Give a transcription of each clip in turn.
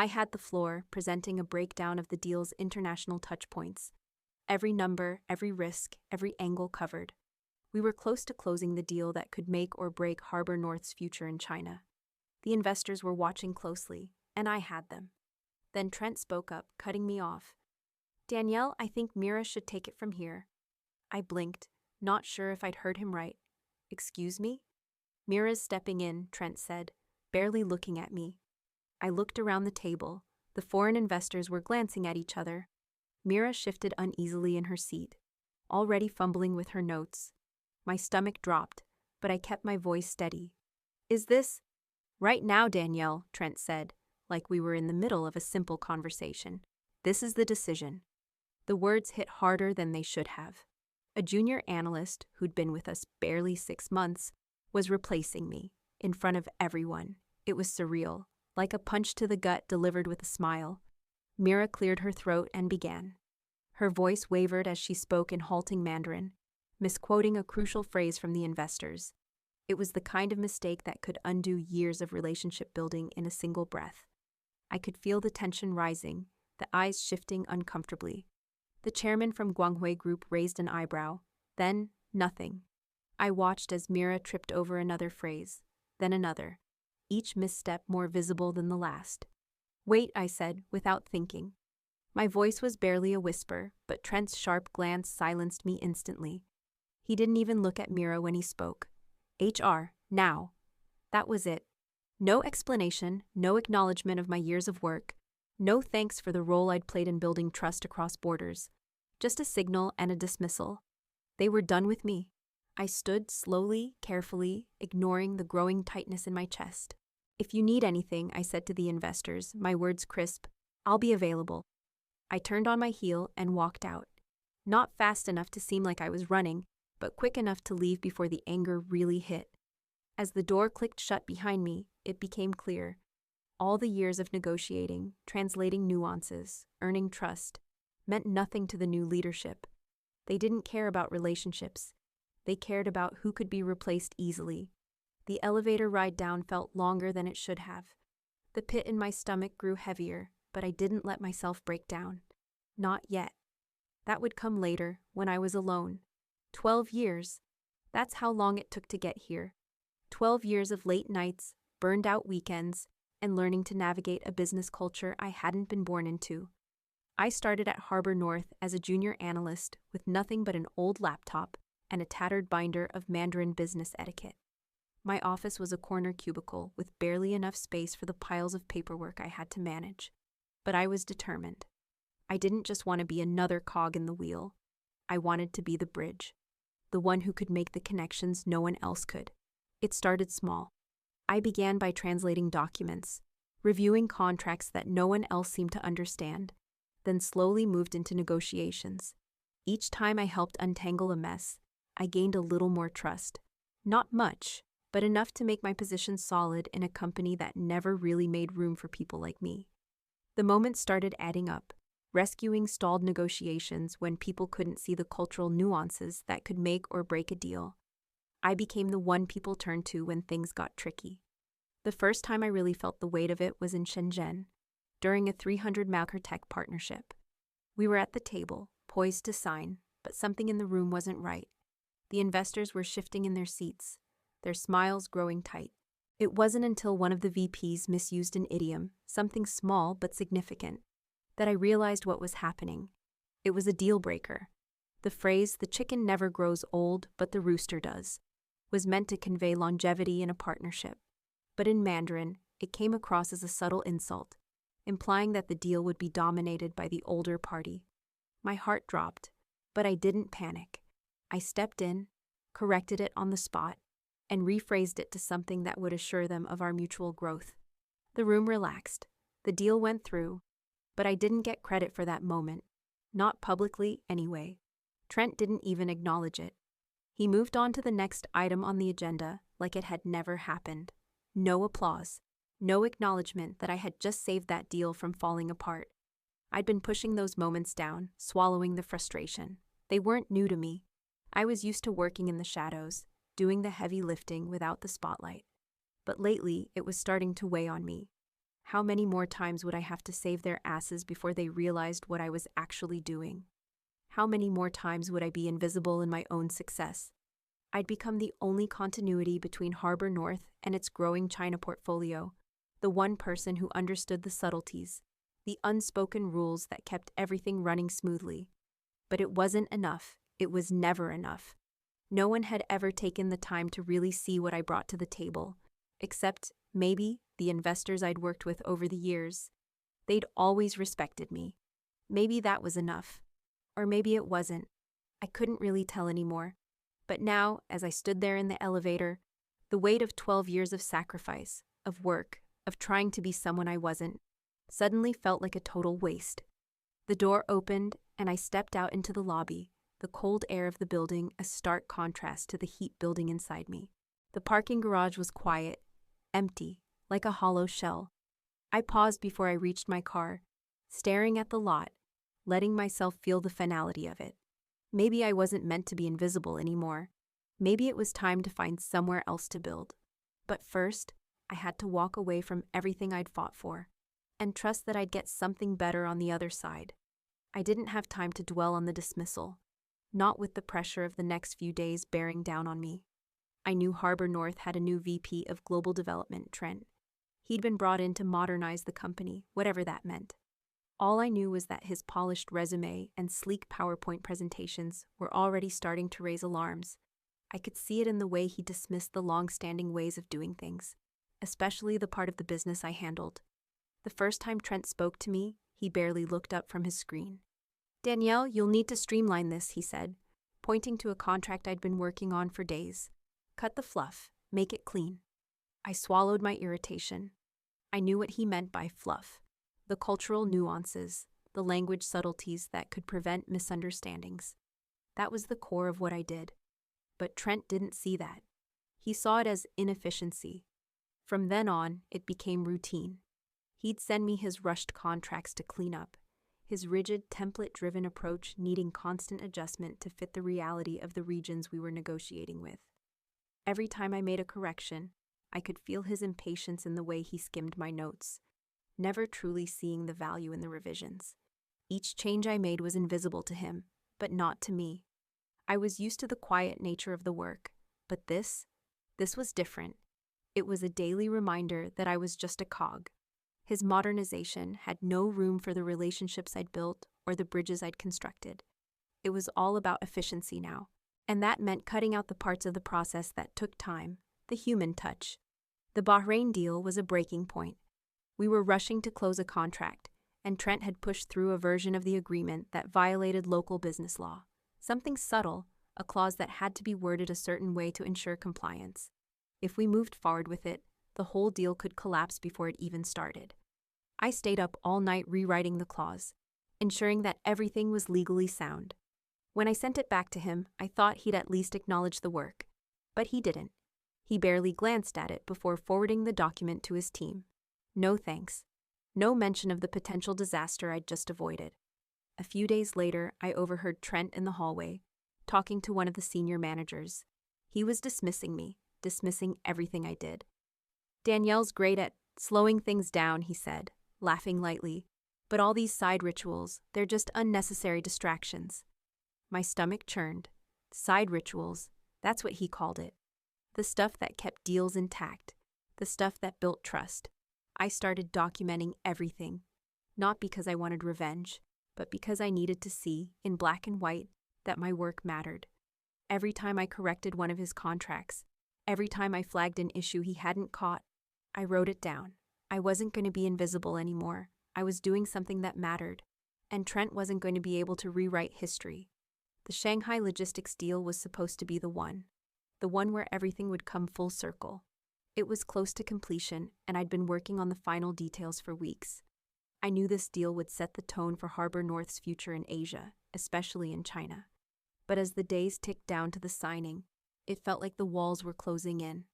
I had the floor, presenting a breakdown of the deal's international touchpoints. Every number, every risk, every angle covered. We were close to closing the deal that could make or break Harbor North's future in China. The investors were watching closely, and I had them. Then Trent spoke up, cutting me off. "Danielle, I think Mira should take it from here." I blinked, not sure if I'd heard him right. "Excuse me?" "Mira's stepping in," Trent said, barely looking at me. I looked around the table. The foreign investors were glancing at each other. Mira shifted uneasily in her seat, already fumbling with her notes. My stomach dropped, but I kept my voice steady. "Is this—" "Right now, Danielle," Trent said, like we were in the middle of a simple conversation. "This is the decision." The words hit harder than they should have. A junior analyst, who'd been with us barely 6 months, was replacing me, in front of everyone. It was surreal, like a punch to the gut delivered with a smile. Mira cleared her throat and began. Her voice wavered as she spoke in halting Mandarin, misquoting a crucial phrase from the investors. It was the kind of mistake that could undo years of relationship building in a single breath. I could feel the tension rising, the eyes shifting uncomfortably. The chairman from Guanghui Group raised an eyebrow, then nothing. I watched as Mira tripped over another phrase, then another, each misstep more visible than the last. "Wait," I said, without thinking. My voice was barely a whisper, but Trent's sharp glance silenced me instantly. He didn't even look at Mira when he spoke. "HR, now." That was it. No explanation, no acknowledgement of my years of work, no thanks for the role I'd played in building trust across borders. Just a signal and a dismissal. They were done with me. I stood slowly, carefully, ignoring the growing tightness in my chest. "If you need anything," I said to the investors, my words crisp, "I'll be available." I turned on my heel and walked out. Not fast enough to seem like I was running, but quick enough to leave before the anger really hit. As the door clicked shut behind me, it became clear. All the years of negotiating, translating nuances, earning trust, meant nothing to the new leadership. They didn't care about relationships. They cared about who could be replaced easily. The elevator ride down felt longer than it should have. The pit in my stomach grew heavier, but I didn't let myself break down. Not yet. That would come later, when I was alone. 12 years. That's how long it took to get here. 12 years of late nights, burned-out weekends, and learning to navigate a business culture I hadn't been born into. I started at Harbor North as a junior analyst with nothing but an old laptop and a tattered binder of Mandarin business etiquette. My office was a corner cubicle with barely enough space for the piles of paperwork I had to manage. But I was determined. I didn't just want to be another cog in the wheel. I wanted to be the bridge, the one who could make the connections no one else could. It started small. I began by translating documents, reviewing contracts that no one else seemed to understand, then slowly moved into negotiations. Each time I helped untangle a mess, I gained a little more trust. Not much, but enough to make my position solid in a company that never really made room for people like me. The moments started adding up, rescuing stalled negotiations when people couldn't see the cultural nuances that could make or break a deal. I became the one people turned to when things got tricky. The first time I really felt the weight of it was in Shenzhen, during a 300 tech partnership. We were at the table, poised to sign, but something in the room wasn't right. The investors were shifting in their seats, their smiles growing tight. It wasn't until one of the VPs misused an idiom, something small but significant, that I realized what was happening. It was a deal breaker. The phrase, "the chicken never grows old, but the rooster does," was meant to convey longevity in a partnership. But in Mandarin, it came across as a subtle insult, implying that the deal would be dominated by the older party. My heart dropped, but I didn't panic. I stepped in, corrected it on the spot, and rephrased it to something that would assure them of our mutual growth. The room relaxed. The deal went through, but I didn't get credit for that moment. Not publicly, anyway. Trent didn't even acknowledge it. He moved on to the next item on the agenda like it had never happened. No applause. No acknowledgement that I had just saved that deal from falling apart. I'd been pushing those moments down, swallowing the frustration. They weren't new to me. I was used to working in the shadows, doing the heavy lifting without the spotlight. But lately, it was starting to weigh on me. How many more times would I have to save their asses before they realized what I was actually doing? How many more times would I be invisible in my own success? I'd become the only continuity between Harbor North and its growing China portfolio, the one person who understood the subtleties, the unspoken rules that kept everything running smoothly. But it wasn't enough. It was never enough. No one had ever taken the time to really see what I brought to the table, except, maybe, the investors I'd worked with over the years. They'd always respected me. Maybe that was enough. Or maybe it wasn't. I couldn't really tell anymore. But now, as I stood there in the elevator, the weight of 12 years of sacrifice, of work, of trying to be someone I wasn't, suddenly felt like a total waste. The door opened, and I stepped out into the lobby, the cold air of the building a stark contrast to the heat building inside me. The parking garage was quiet, empty, like a hollow shell. I paused before I reached my car, staring at the lot, letting myself feel the finality of it. Maybe I wasn't meant to be invisible anymore. Maybe it was time to find somewhere else to build. But first, I had to walk away from everything I'd fought for, and trust that I'd get something better on the other side. I didn't have time to dwell on the dismissal, not with the pressure of the next few days bearing down on me. I knew Harbor North had a new VP of Global Development, Trent. He'd been brought in to modernize the company, whatever that meant. All I knew was that his polished resume and sleek PowerPoint presentations were already starting to raise alarms. I could see it in the way he dismissed the long-standing ways of doing things, especially the part of the business I handled. The first time Trent spoke to me, he barely looked up from his screen. "Danielle, you'll need to streamline this," he said, pointing to a contract I'd been working on for days. "Cut the fluff, make it clean." I swallowed my irritation. I knew what he meant by fluff. The cultural nuances, the language subtleties that could prevent misunderstandings. That was the core of what I did. But Trent didn't see that. He saw it as inefficiency. From then on, it became routine. He'd send me his rushed contracts to clean up, his rigid, template-driven approach needing constant adjustment to fit the reality of the regions we were negotiating with. Every time I made a correction, I could feel his impatience in the way he skimmed my notes, never truly seeing the value in the revisions. Each change I made was invisible to him, but not to me. I was used to the quiet nature of the work, but this was different. It was a daily reminder that I was just a cog. His modernization had no room for the relationships I'd built or the bridges I'd constructed. It was all about efficiency now, and that meant cutting out the parts of the process that took time, the human touch. The Bahrain deal was a breaking point. We were rushing to close a contract, and Trent had pushed through a version of the agreement that violated local business law. Something subtle, a clause that had to be worded a certain way to ensure compliance. If we moved forward with it, the whole deal could collapse before it even started. I stayed up all night rewriting the clause, ensuring that everything was legally sound. When I sent it back to him, I thought he'd at least acknowledge the work. But he didn't. He barely glanced at it before forwarding the document to his team. No thanks. No mention of the potential disaster I'd just avoided. A few days later, I overheard Trent in the hallway, talking to one of the senior managers. He was dismissing me, dismissing everything I did. "Danielle's great at slowing things down," he said, laughing lightly. "But all these side rituals, they're just unnecessary distractions." My stomach churned. Side rituals, that's what he called it. The stuff that kept deals intact, the stuff that built trust. I started documenting everything, not because I wanted revenge, but because I needed to see, in black and white, that my work mattered. Every time I corrected one of his contracts, every time I flagged an issue he hadn't caught, I wrote it down. I wasn't going to be invisible anymore. I was doing something that mattered, and Trent wasn't going to be able to rewrite history. The Shanghai logistics deal was supposed to be the one where everything would come full circle. It was close to completion, and I'd been working on the final details for weeks. I knew this deal would set the tone for Harbor North's future in Asia, especially in China. But as the days ticked down to the signing, it felt like the walls were closing in.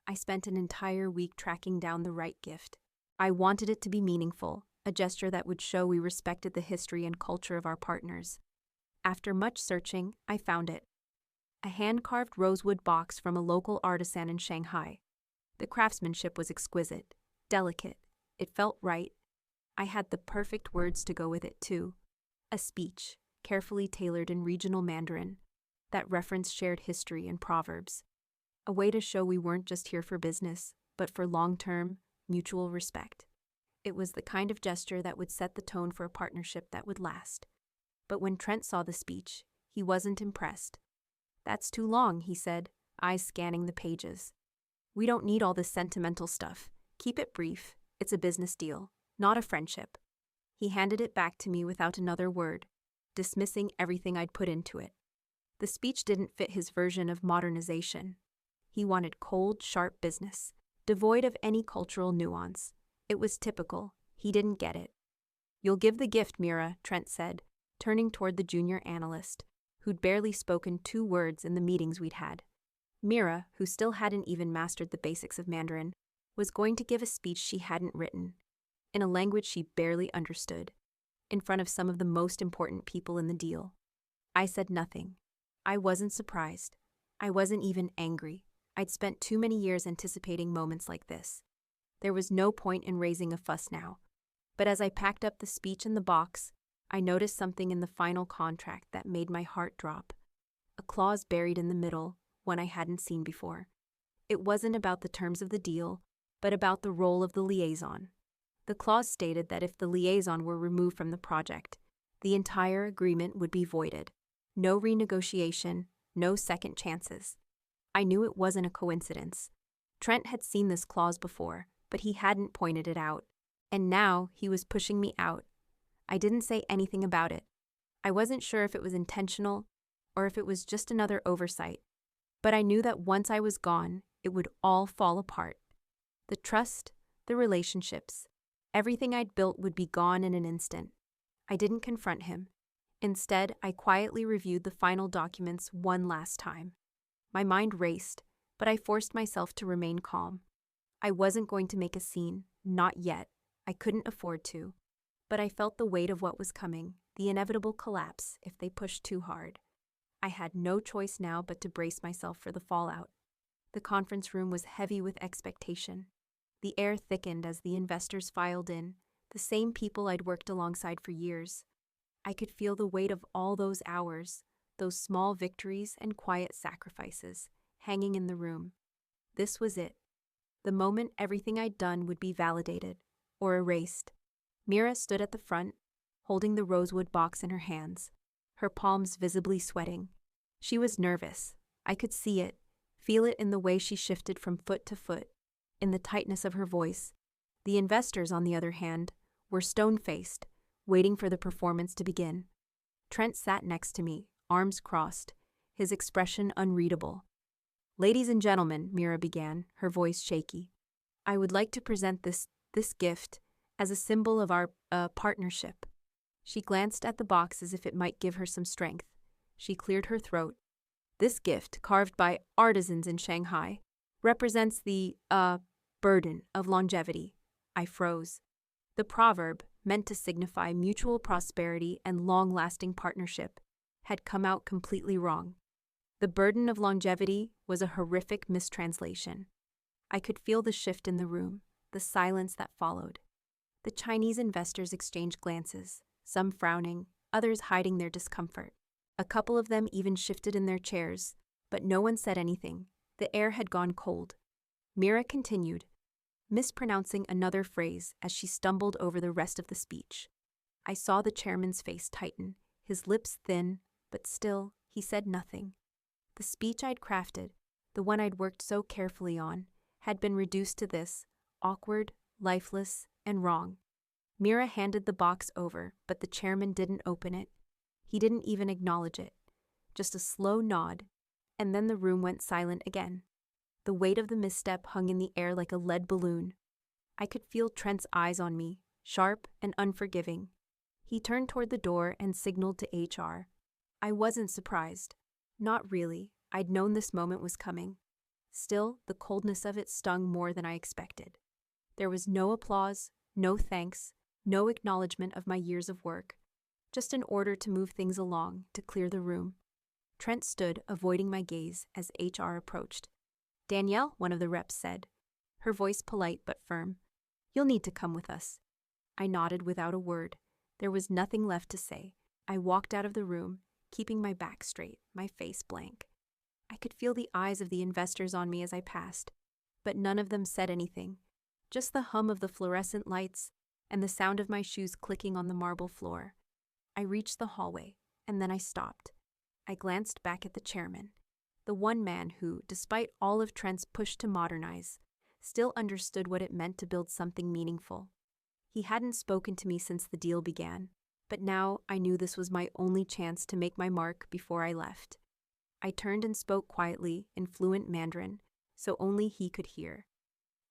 I spent an entire week tracking down the right gift. I wanted it to be meaningful, a gesture that would show we respected the history and culture of our partners. After much searching, I found it. A hand-carved rosewood box from a local artisan in Shanghai. The craftsmanship was exquisite, delicate, It felt right. I had the perfect words to go with it, too. A speech, carefully tailored in regional Mandarin, that referenced shared history and proverbs. A way to show we weren't just here for business, but for long-term, mutual respect. It was the kind of gesture that would set the tone for a partnership that would last. But when Trent saw the speech, he wasn't impressed. "That's too long," he said, eyes scanning the pages. "We don't need all this sentimental stuff. Keep it brief. It's a business deal, not a friendship." He handed it back to me without another word, dismissing everything I'd put into it. The speech didn't fit his version of modernization. He wanted cold, sharp business, devoid of any cultural nuance. It was typical. He didn't get it. "You'll give the gift, Mira," Trent said, turning toward the junior analyst, who'd barely spoken 2 words in the meetings we'd had. Mira, who still hadn't even mastered the basics of Mandarin, was going to give a speech she hadn't written, in a language she barely understood, in front of some of the most important people in the deal. I said nothing. I wasn't surprised. I wasn't even angry. I'd spent too many years anticipating moments like this. There was no point in raising a fuss now. But as I packed up the speech in the box, I noticed something in the final contract that made my heart drop. A clause buried in the middle, one I hadn't seen before. It wasn't about the terms of the deal, but about the role of the liaison. The clause stated that if the liaison were removed from the project, the entire agreement would be voided. No renegotiation, no second chances. I knew it wasn't a coincidence. Trent had seen this clause before, but he hadn't pointed it out. And now he was pushing me out. I didn't say anything about it. I wasn't sure if it was intentional or if it was just another oversight. But I knew that once I was gone, it would all fall apart. The trust, the relationships, everything I'd built would be gone in an instant. I didn't confront him. Instead, I quietly reviewed the final documents one last time. My mind raced, but I forced myself to remain calm. I wasn't going to make a scene, not yet. I couldn't afford to. But I felt the weight of what was coming, the inevitable collapse if they pushed too hard. I had no choice now but to brace myself for the fallout. The conference room was heavy with expectation. The air thickened as the investors filed in, the same people I'd worked alongside for years. I could feel the weight of all those hours, those small victories and quiet sacrifices, hanging in the room. This was it. The moment everything I'd done would be validated, or erased. Mira stood at the front, holding the rosewood box in her hands, her palms visibly sweating. She was nervous. I could see it, feel it in the way she shifted from foot to foot, in the tightness of her voice. The investors, on the other hand, were stone-faced, waiting for the performance to begin. Trent sat next to me, arms crossed, his expression unreadable. "Ladies and gentlemen," Mira began, her voice shaky, "I would like to present this gift as a symbol of our partnership." She glanced at the box as if it might give her some strength. She cleared her throat. "This gift, carved by artisans in Shanghai, represents the, burden of longevity." I froze. The proverb, meant to signify mutual prosperity and long-lasting partnership, had come out completely wrong. The burden of longevity was a horrific mistranslation. I could feel the shift in the room, the silence that followed. The Chinese investors exchanged glances, some frowning, others hiding their discomfort. A couple of them even shifted in their chairs, but no one said anything. The air had gone cold. Mira continued, mispronouncing another phrase as she stumbled over the rest of the speech. I saw the chairman's face tighten, his lips thin, but still, he said nothing. The speech I'd crafted, the one I'd worked so carefully on, had been reduced to this, awkward, lifeless, and wrong. Mira handed the box over, but the chairman didn't open it. He didn't even acknowledge it. Just a slow nod, and then the room went silent again. The weight of the misstep hung in the air like a lead balloon. I could feel Trent's eyes on me, sharp and unforgiving. He turned toward the door and signaled to HR. I wasn't surprised. Not really. I'd known this moment was coming. Still, the coldness of it stung more than I expected. There was no applause, no thanks, no acknowledgement of my years of work. Just an order to move things along, to clear the room. Trent stood, avoiding my gaze, as HR approached. "Danielle," one of the reps said, her voice polite but firm. You'll need to come with us." I nodded without a word. There was nothing left to say. I walked out of the room, keeping my back straight, my face blank. I could feel the eyes of the investors on me as I passed, but none of them said anything. Just the hum of the fluorescent lights and the sound of my shoes clicking on the marble floor. I reached the hallway, and then I stopped. I glanced back at the chairman, the one man who, despite all of Trent's push to modernize, still understood what it meant to build something meaningful. He hadn't spoken to me since the deal began, but now I knew this was my only chance to make my mark before I left. I turned and spoke quietly in fluent Mandarin, so only he could hear.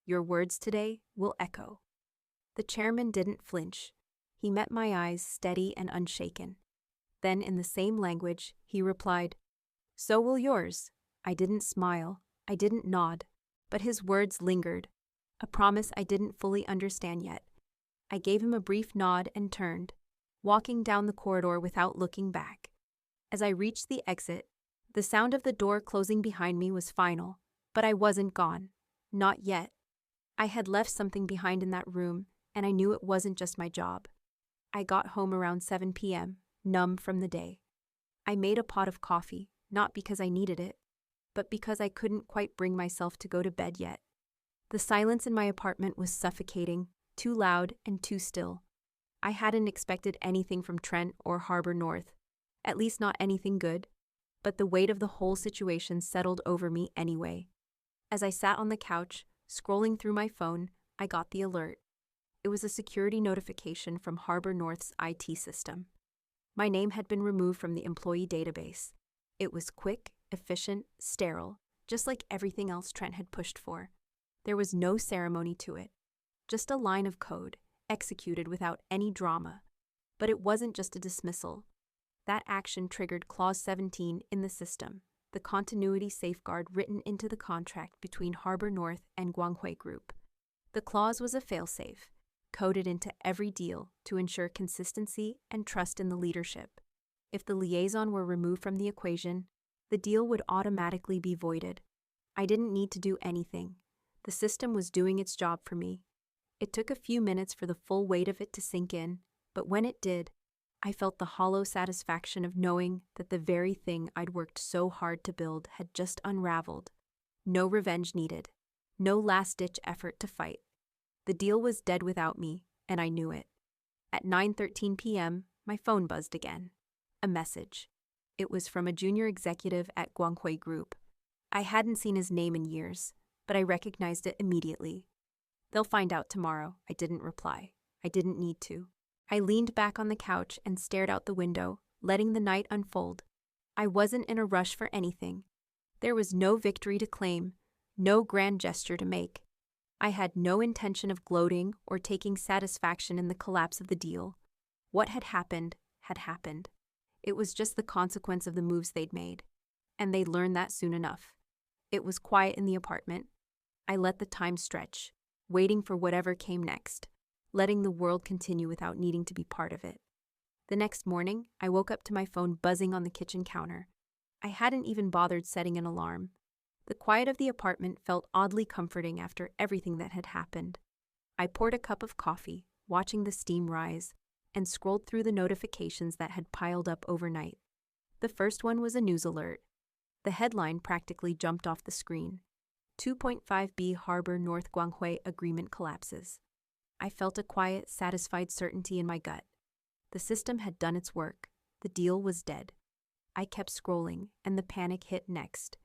"Your words today will echo." The chairman didn't flinch. He met my eyes steady and unshaken. Then in the same language, he replied, "So will yours." I didn't smile, I didn't nod, but his words lingered, a promise I didn't fully understand yet. I gave him a brief nod and turned, walking down the corridor without looking back. As I reached the exit, the sound of the door closing behind me was final, but I wasn't gone. Not yet. I had left something behind in that room, and I knew it wasn't just my job. I got home around 7 p.m., numb from the day. I made a pot of coffee, not because I needed it, but because I couldn't quite bring myself to go to bed yet. The silence in my apartment was suffocating, too loud and too still. I hadn't expected anything from Trent or Harbor North, at least not anything good, but the weight of the whole situation settled over me anyway. As I sat on the couch, scrolling through my phone, I got the alert. It was a security notification from Harbor North's IT system. My name had been removed from the employee database. It was quick, efficient, sterile, just like everything else Trent had pushed for. There was no ceremony to it, just a line of code, executed without any drama. But it wasn't just a dismissal. That action triggered Clause 17 in the system, the continuity safeguard written into the contract between Harbor North and Guanghui Group. The clause was a failsafe, coded into every deal to ensure consistency and trust in the leadership. If the liaison were removed from the equation, the deal would automatically be voided. I didn't need to do anything. The system was doing its job for me. It took a few minutes for the full weight of it to sink in, but when it did, I felt the hollow satisfaction of knowing that the very thing I'd worked so hard to build had just unraveled. No revenge needed. No last-ditch effort to fight. The deal was dead without me, and I knew it. At 9:13 p.m., my phone buzzed again. A message. It was from a junior executive at Guanghui Group. I hadn't seen his name in years, but I recognized it immediately. "They'll find out tomorrow," I didn't reply. I didn't need to. I leaned back on the couch and stared out the window, letting the night unfold. I wasn't in a rush for anything. There was no victory to claim, no grand gesture to make. I had no intention of gloating or taking satisfaction in the collapse of the deal. What had happened had happened. It was just the consequence of the moves they'd made, and they'd learn that soon enough. It was quiet in the apartment. I let the time stretch, waiting for whatever came next, letting the world continue without needing to be part of it. The next morning, I woke up to my phone buzzing on the kitchen counter. I hadn't even bothered setting an alarm. The quiet of the apartment felt oddly comforting after everything that had happened. I poured a cup of coffee, watching the steam rise, and scrolled through the notifications that had piled up overnight. The first one was a news alert. The headline practically jumped off the screen. 2.5B Harbor North Guanghui Agreement collapses. I felt a quiet, satisfied certainty in my gut. The system had done its work. The deal was dead. I kept scrolling, and the panic hit next.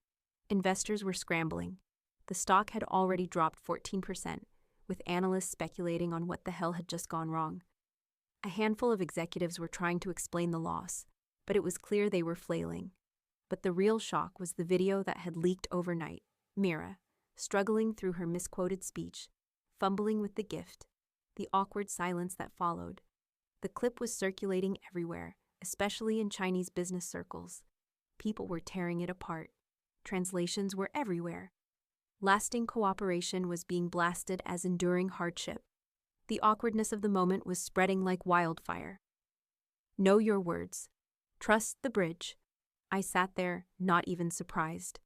Investors were scrambling. The stock had already dropped 14%, with analysts speculating on what the hell had just gone wrong. A handful of executives were trying to explain the loss, but it was clear they were flailing. But the real shock was the video that had leaked overnight. Mira, struggling through her misquoted speech, fumbling with the gift, the awkward silence that followed. The clip was circulating everywhere, especially in Chinese business circles. People were tearing it apart. Translations were everywhere. Lasting cooperation was being blasted as enduring hardship. The awkwardness of the moment was spreading like wildfire. Know your words. Trust the bridge. I sat there, not even surprised.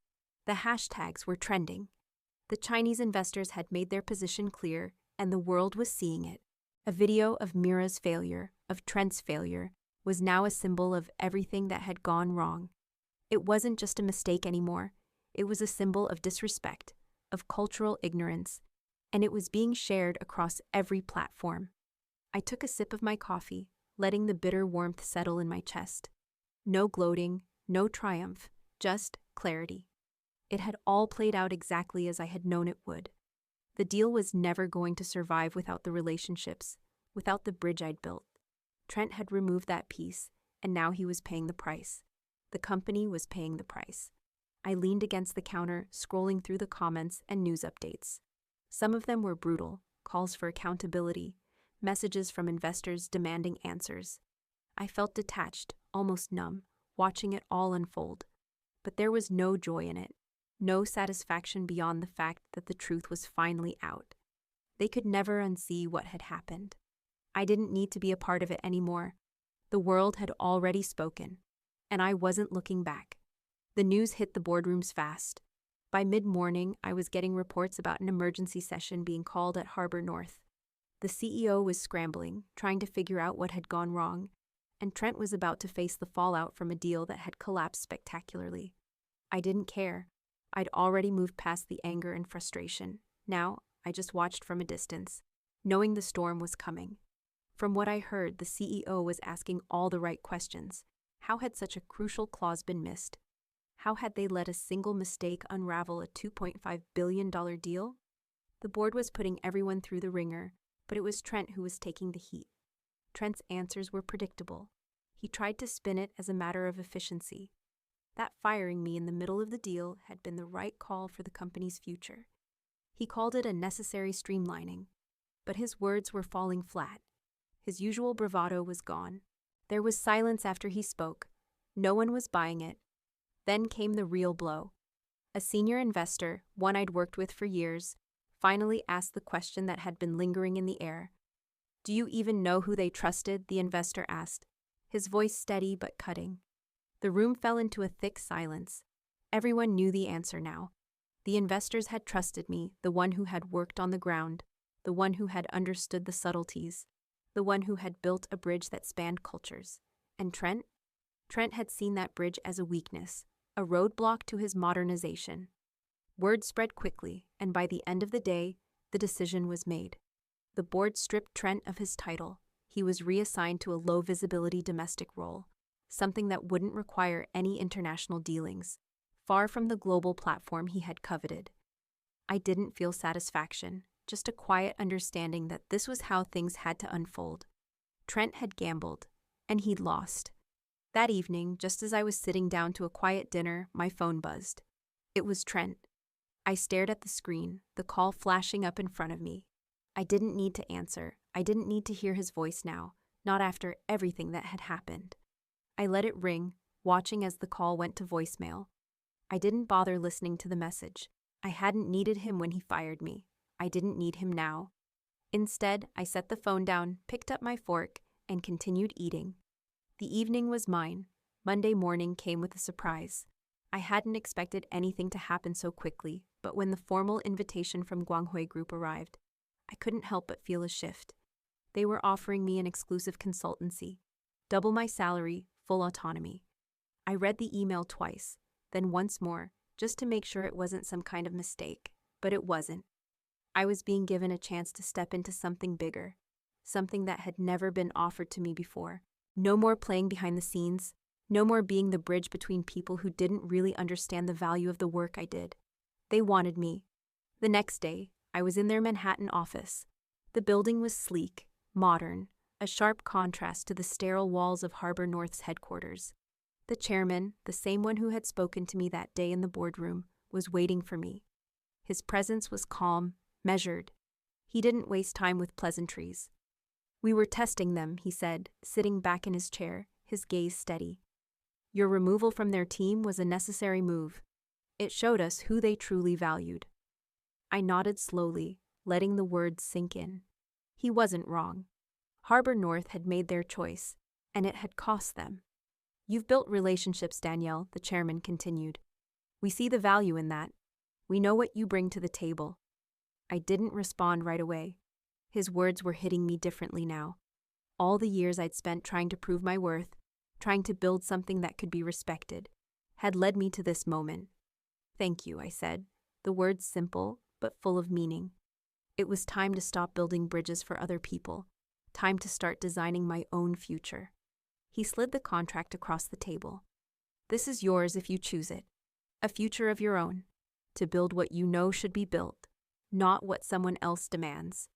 The hashtags were trending. The Chinese investors had made their position clear, and the world was seeing it. A video of Mira's failure, of Trent's failure, was now a symbol of everything that had gone wrong. It wasn't just a mistake anymore. It was a symbol of disrespect, of cultural ignorance, and it was being shared across every platform. I took a sip of my coffee, letting the bitter warmth settle in my chest. No gloating, no triumph, just clarity. It had all played out exactly as I had known it would. The deal was never going to survive without the relationships, without the bridge I'd built. Trent had removed that piece, and now he was paying the price. The company was paying the price. I leaned against the counter, scrolling through the comments and news updates. Some of them were brutal, calls for accountability, messages from investors demanding answers. I felt detached, almost numb, watching it all unfold. But there was no joy in it, no satisfaction beyond the fact that the truth was finally out. They could never unsee what had happened. I didn't need to be a part of it anymore. The world had already spoken, and I wasn't looking back. The news hit the boardrooms fast. By mid-morning, I was getting reports about an emergency session being called at Harbor North. The CEO was scrambling, trying to figure out what had gone wrong, and Trent was about to face the fallout from a deal that had collapsed spectacularly. I didn't care. I'd already moved past the anger and frustration. Now, I just watched from a distance, knowing the storm was coming. From what I heard, the CEO was asking all the right questions. How had such a crucial clause been missed? How had they let a single mistake unravel a $2.5 billion deal? The board was putting everyone through the ringer, but it was Trent who was taking the heat. Trent's answers were predictable. He tried to spin it as a matter of efficiency. That firing me in the middle of the deal had been the right call for the company's future. He called it a necessary streamlining, but his words were falling flat. His usual bravado was gone. There was silence after he spoke. No one was buying it. Then came the real blow. A senior investor, one I'd worked with for years, finally asked the question that had been lingering in the air. "Do you even know who they trusted?" the investor asked, his voice steady but cutting. The room fell into a thick silence. Everyone knew the answer now. The investors had trusted me, the one who had worked on the ground, the one who had understood the subtleties, the one who had built a bridge that spanned cultures. And Trent? Trent had seen that bridge as a weakness, a roadblock to his modernization. Word spread quickly, and by the end of the day, the decision was made. The board stripped Trent of his title. He was reassigned to a low-visibility domestic role, something that wouldn't require any international dealings, far from the global platform he had coveted. I didn't feel satisfaction, just a quiet understanding that this was how things had to unfold. Trent had gambled, and he'd lost. That evening, just as I was sitting down to a quiet dinner, my phone buzzed. It was Trent. I stared at the screen, the call flashing up in front of me. I didn't need to answer. I didn't need to hear his voice now, not after everything that had happened. I let it ring, watching as the call went to voicemail. I didn't bother listening to the message. I hadn't needed him when he fired me. I didn't need him now. Instead, I set the phone down, picked up my fork, and continued eating. The evening was mine. Monday morning came with a surprise. I hadn't expected anything to happen so quickly, but when the formal invitation from Guanghui Group arrived, I couldn't help but feel a shift. They were offering me an exclusive consultancy, double my salary, full autonomy. I read the email twice, then once more, just to make sure it wasn't some kind of mistake, but it wasn't. I was being given a chance to step into something bigger, something that had never been offered to me before. No more playing behind the scenes, no more being the bridge between people who didn't really understand the value of the work I did. They wanted me. The next day, I was in their Manhattan office. The building was sleek, modern, a sharp contrast to the sterile walls of Harbor North's headquarters. The chairman, the same one who had spoken to me that day in the boardroom, was waiting for me. His presence was calm, measured. He didn't waste time with pleasantries. "We were testing them," he said, sitting back in his chair, his gaze steady. "Your removal from their team was a necessary move. It showed us who they truly valued." I nodded slowly, letting the words sink in. He wasn't wrong. Harbor North had made their choice, and it had cost them. "You've built relationships, Danielle," the chairman continued. "We see the value in that. We know what you bring to the table." I didn't respond right away. His words were hitting me differently now. All the years I'd spent trying to prove my worth, trying to build something that could be respected, had led me to this moment. "Thank you," I said, the words simple but full of meaning. It was time to stop building bridges for other people, time to start designing my own future. He slid the contract across the table. "This is yours if you choose it. A future of your own, to build what you know should be built, not what someone else demands."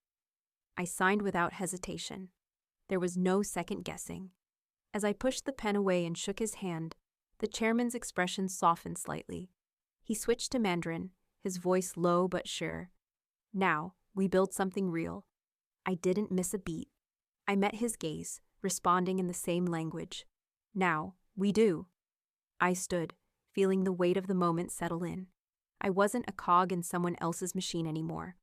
I signed without hesitation. There was no second guessing. As I pushed the pen away and shook his hand, the chairman's expression softened slightly. He switched to Mandarin, his voice low but sure. "Now, we build something real." I didn't miss a beat. I met his gaze, responding in the same language. "Now, we do." I stood, feeling the weight of the moment settle in. I wasn't a cog in someone else's machine anymore.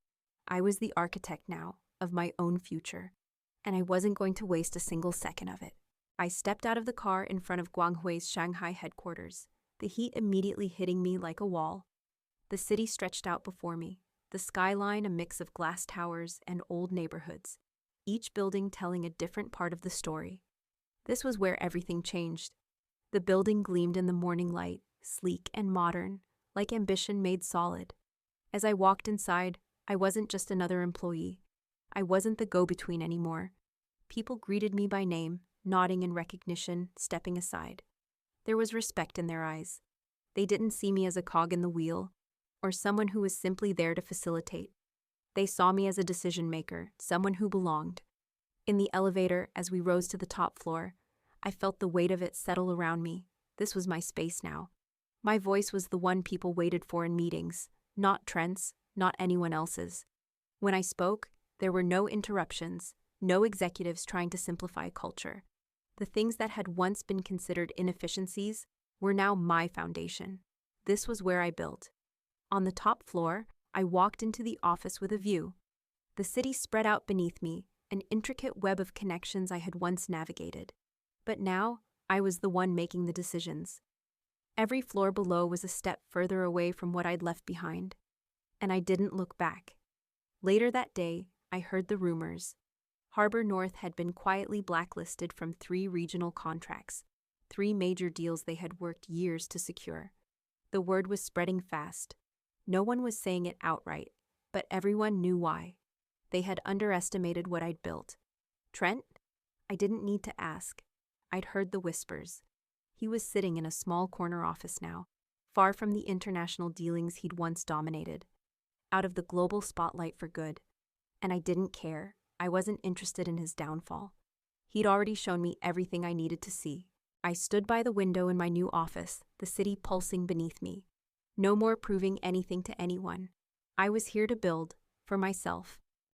I was the architect now, of my own future, and I wasn't going to waste a single second of it. I stepped out of the car in front of Guanghui's Shanghai headquarters, the heat immediately hitting me like a wall. The city stretched out before me, the skyline a mix of glass towers and old neighborhoods, each building telling a different part of the story. This was where everything changed. The building gleamed in the morning light, sleek and modern, like ambition made solid. As I walked inside, I wasn't just another employee. I wasn't the go-between anymore. People greeted me by name, nodding in recognition, stepping aside. There was respect in their eyes. They didn't see me as a cog in the wheel, or someone who was simply there to facilitate. They saw me as a decision-maker, someone who belonged. In the elevator, as we rose to the top floor, I felt the weight of it settle around me. This was my space now. My voice was the one people waited for in meetings, not Trent's, not anyone else's. When I spoke, there were no interruptions, no executives trying to simplify culture. The things that had once been considered inefficiencies were now my foundation. This was where I built. On the top floor, I walked into the office with a view. The city spread out beneath me, an intricate web of connections I had once navigated. But now, I was the one making the decisions. Every floor below was a step further away from what I'd left behind. And I didn't look back. Later that day, I heard the rumors. Harbor North had been quietly blacklisted from 3 regional contracts, 3 major deals they had worked years to secure. The word was spreading fast. No one was saying it outright, but everyone knew why. They had underestimated what I'd built. Trent? I didn't need to ask. I'd heard the whispers. He was sitting in a small corner office now, far from the international dealings he'd once dominated, out of the global spotlight for good. And I didn't care. I wasn't interested in his downfall. He'd already shown me everything I needed to see. I stood by the window in my new office, the city pulsing beneath me. No more proving anything to anyone. I was here to build, for myself,